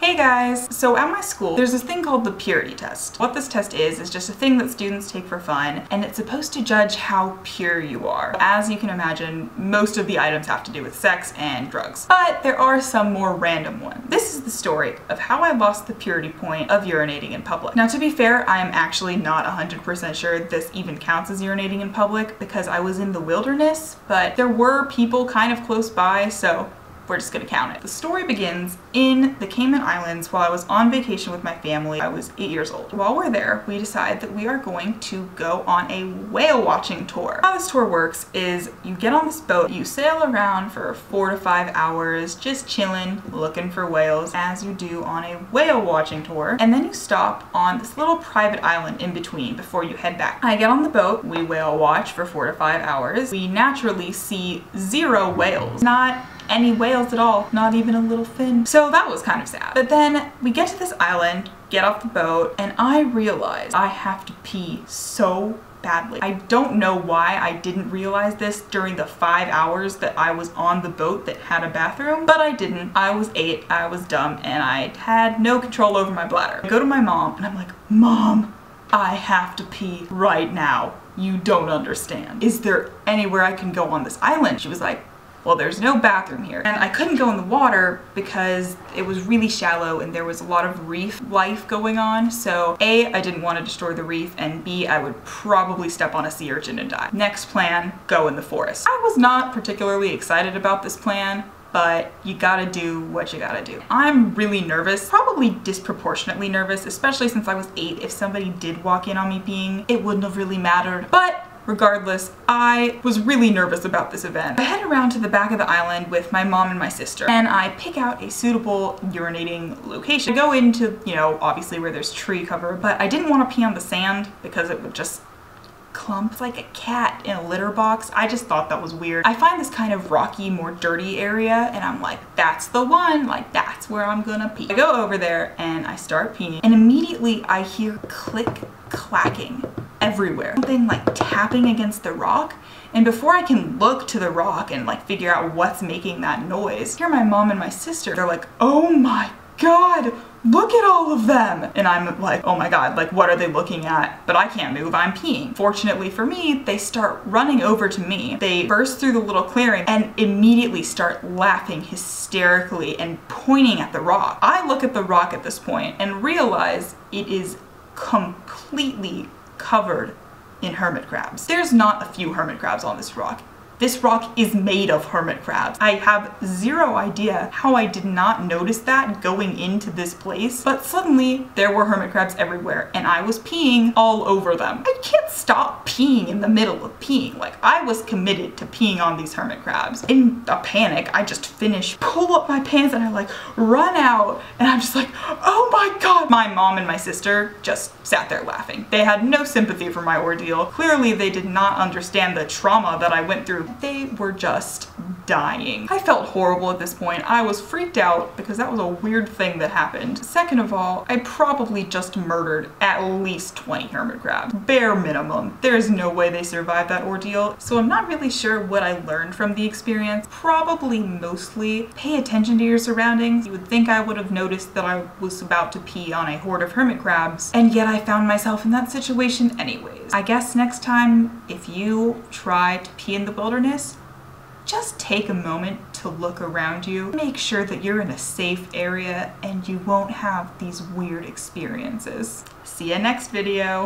Hey guys! So at my school, there's this thing called the purity test. What this test is just a thing that students take for fun, and it's supposed to judge how pure you are. As you can imagine, most of the items have to do with sex and drugs. But there are some more random ones. This is the story of how I lost the purity point of urinating in public. Now to be fair, I am actually not 100% sure this even counts as urinating in public because I was in the wilderness, but there were people kind of close by, so we're just gonna count it. The story begins in the Cayman Islands while I was on vacation with my family. I was 8 years old. While we're there, we decide that we are going to go on a whale watching tour. How this tour works is you get on this boat, you sail around for 4 to 5 hours, just chilling, looking for whales as you do on a whale watching tour, and then you stop on this little private island in between before you head back. I get on the boat, we whale watch for 4 to 5 hours. We naturally see 0 whales. Not any whales at all, not even a little fin. So that was kind of sad. But then we get to this island, get off the boat, and I realize I have to pee so badly. I don't know why I didn't realize this during the 5 hours that I was on the boat that had a bathroom, but I didn't. I was 8, I was dumb, and I had no control over my bladder. I go to my mom and I'm like, Mom, I have to pee right now. You don't understand. Is there anywhere I can go on this island? She was like, well, there's no bathroom here. And I couldn't go in the water because it was really shallow and there was a lot of reef life going on. So A, I didn't want to destroy the reef, and B, I would probably step on a sea urchin and die. Next plan, go in the forest. I was not particularly excited about this plan, but you gotta do what you gotta do. I'm really nervous, probably disproportionately nervous, especially since I was 8. If somebody did walk in on me peeing, it wouldn't have really mattered. But regardless, I was really nervous about this event. I head around to the back of the island with my mom and my sister, and I pick out a suitable urinating location. I go into, obviously where there's tree cover, but I didn't want to pee on the sand because it would just clump like a cat in a litter box. I just thought that was weird. I find this kind of rocky, more dirty area, and I'm like, that's the one, like that's where I'm gonna pee. I go over there and I start peeing, and immediately I hear click clacking everywhere. Something like tapping against the rock, and before I can look to the rock and like figure out what's making that noise, I hear my mom and my sister, they're like, oh my god, look at all of them! And I'm like, oh my god, like what are they looking at? But I can't move, I'm peeing. Fortunately for me, they start running over to me. They burst through the little clearing and immediately start laughing hysterically and pointing at the rock. I look at the rock at this point and realize it is completely covered in hermit crabs. There's not a few hermit crabs on this rock. This rock is made of hermit crabs. I have zero idea how I did not notice that going into this place, but suddenly there were hermit crabs everywhere and I was peeing all over them. I can't stop peeing in the middle of peeing. Like, I was committed to peeing on these hermit crabs. In a panic, I just finish, pull up my pants, and I like run out, and I'm just like, oh my god! My mom and my sister just sat there laughing. They had no sympathy for my ordeal. Clearly they did not understand the trauma that I went through. They were just dying. I felt horrible at this point. I was freaked out because that was a weird thing that happened. Second of all, I probably just murdered at least 20 hermit crabs. Bare minimum. There's no way they survived that ordeal. So I'm not really sure what I learned from the experience. Probably mostly pay attention to your surroundings. You would think I would have noticed that I was about to pee on a horde of hermit crabs, and yet I found myself in that situation anyways. I guess next time, if you try to pee in the wilderness, just take a moment to look around you. Make sure that you're in a safe area and you won't have these weird experiences. See you next video.